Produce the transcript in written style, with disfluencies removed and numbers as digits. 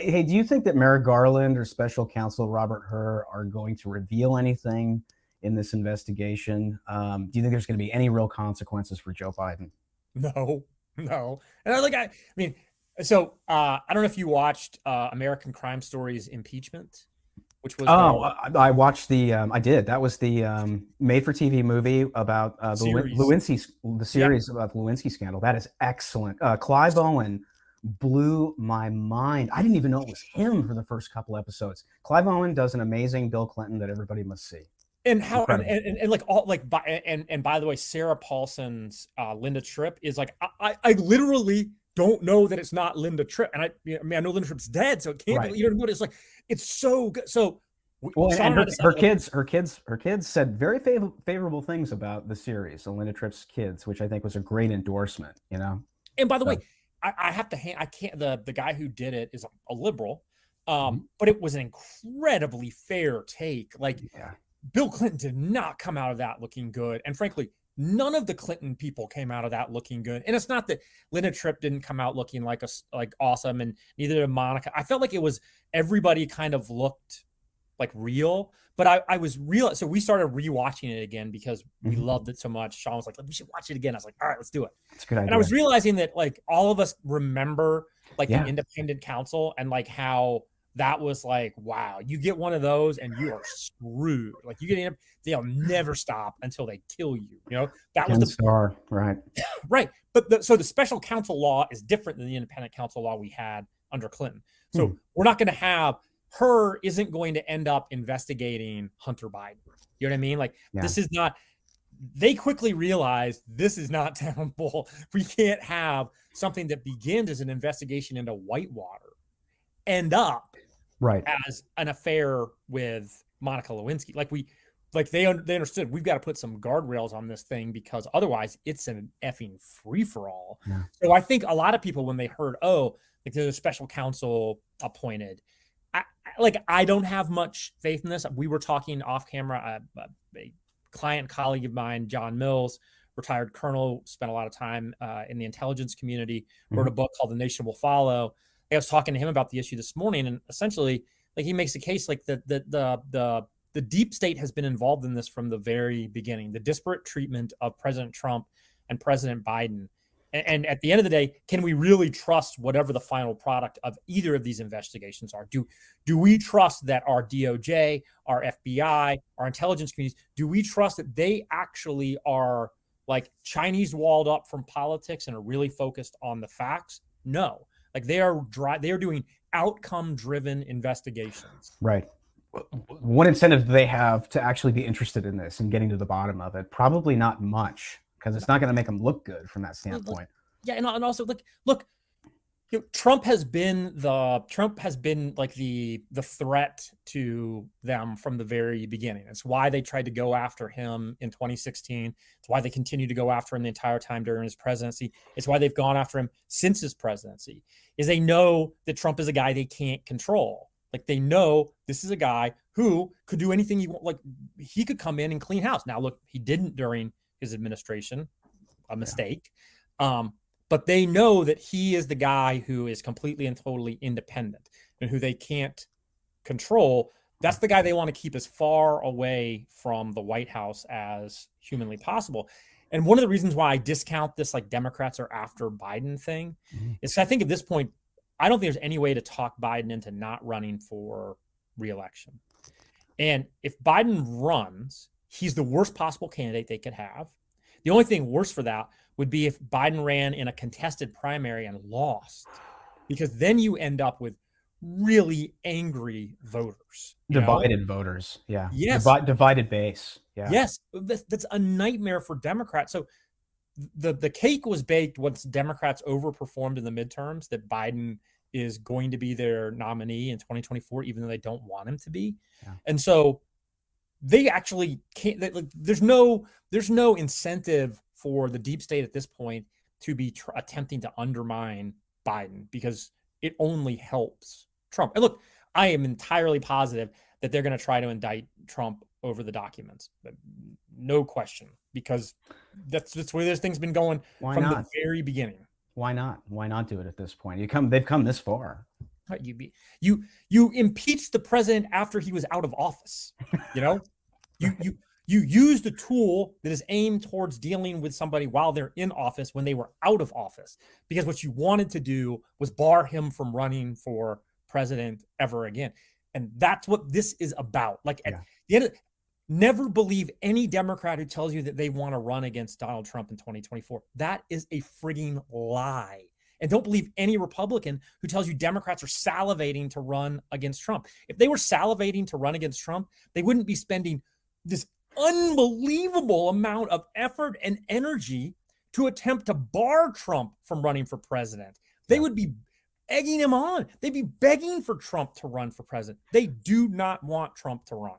Hey, do you think that Merrick Garland or Special Counsel Robert Hur are going to reveal anything in this investigation? Do you think there's going to be any real consequences for Joe Biden? No, no. And I mean, so I don't know if you watched American Crime Stories Impeachment, which was Oh, the I watched the. I did. That was the made-for-TV movie about series. The Yeah. series about the Lewinsky scandal. That is excellent. Clive Owen blew my mind. I didn't even know it was him for the first couple episodes. Clive Owen does an amazing Bill Clinton that everybody must see. And how Incredible. and like all like by the way, Sarah Paulson's Linda Tripp is like I literally don't know that it's not Linda Tripp, and I mean I know Linda Tripp's dead, so it can't Right. be. You know what? It's like it's so good. So Well, Sean and and I decided like her kids said very favorable things about the series, the Linda Tripp's kids, which I think was a great endorsement. You know. and by the way, So, I have to hand I can't the guy who did it is a liberal, mhm. but it was an incredibly fair take. Like Yeah. Bill Clinton did not come out of that looking good. And frankly, none of the Clinton people came out of that looking good. And it's not that Linda Tripp didn't come out looking like awesome, and neither did Monica. I felt like it was everybody kind of looked like real, but I was real. So we started rewatching it again because we Mhm. loved it so much. Sean was like, we should watch it again. I was like, all right, let's do it. That's a good And I idea. was realizing that like all of us remember like the Yeah. independent counsel and like how that was like, wow, you get one of those and you are screwed. Like you get, they'll never stop until they kill you. You know, that was Ken the Starr. Right. right. But so the special counsel law is different than the independent counsel law we had under Clinton. Hmm. So we're not going to have her isn't going to end up investigating Hunter Biden. You know what I mean? Like Yeah. this is not, they quickly realized this is not tenable. We can't have something that begins as an investigation into Whitewater end up Right. as an affair with Monica Lewinsky. Like they understood we've got to put some guardrails on this thing because otherwise it's an effing free for all. Yeah. So I think a lot of people when they heard, oh, like there's a special counsel appointed, I don't have much faith in this. We were talking off camera. A client colleague of mine, John Mills, retired colonel, spent a lot of time in the intelligence community, wrote a Mhm. book called The Nation Will Follow. I was talking to him about the issue this morning, and essentially, like he makes a case like the deep state has been involved in this from the very beginning. The disparate treatment of President Trump and President Biden. And at the end of the day, can we really trust whatever the final product of either of these investigations are? Do we trust that our DOJ, our FBI, our intelligence communities, do we trust that they actually are like Chinese walled up from politics and are really focused on the facts? No. Like they are doing outcome driven investigations. Right. What incentive do they have to actually be interested in this and getting to the bottom of it? Probably not much, because it's not going to make them look good from that standpoint. Yeah, and also like look, you know, Trump has been like the threat to them from the very beginning. It's why they tried to go after him in 2016. It's why they continue to go after him the entire time during his presidency. It's why they've gone after him since his presidency. Is they know that Trump is a guy they can't control. Like they know this is a guy who could do anything he want. Like he could come in and clean house. Now look, he didn't during his administration, a Yeah. mistake. But they know that he is the guy who is completely and totally independent and who they can't control. That's the guy they want to keep as far away from the White House as humanly possible. And one of the reasons why I discount this like Democrats are after Biden thing Mhm. is I think at this point, I don't think there's any way to talk Biden into not running for reelection. And if Biden runs, he's the worst possible candidate they could have. The only thing worse for that would be if Biden ran in a contested primary and lost, because then you end up with really angry voters, you know? Divided voters. Yeah. Yes, Divided base. Yeah. yes, that's a nightmare for Democrats. So the cake was baked once Democrats overperformed in the midterms that Biden is going to be their nominee in 2024, even though they don't want him to be. Yeah. And so they actually can't. Like, there's no incentive for the deep state at this point to be attempting to undermine Biden because it only helps Trump. And look, I am entirely positive that they're going to try to indict Trump over the documents, no question, because that's where this thing's been going Why from the not? very beginning. Why not? Why not do it at this point? They've come this far. You impeached the president after he was out of office. You know, you used a tool that is aimed towards dealing with somebody while they're in office when they were out of office, because what you wanted to do was bar him from running for president ever again. And that's what this is about. Like at the end, never believe any Democrat who tells you that they want to run against Donald Trump in 2024. That is a frigging lie. And don't believe any Republican who tells you Democrats are salivating to run against Trump. If they were salivating to run against Trump, they wouldn't be spending this unbelievable amount of effort and energy to attempt to bar Trump from running for president. They would be egging him on. They'd be begging for Trump to run for president. They do not want Trump to run.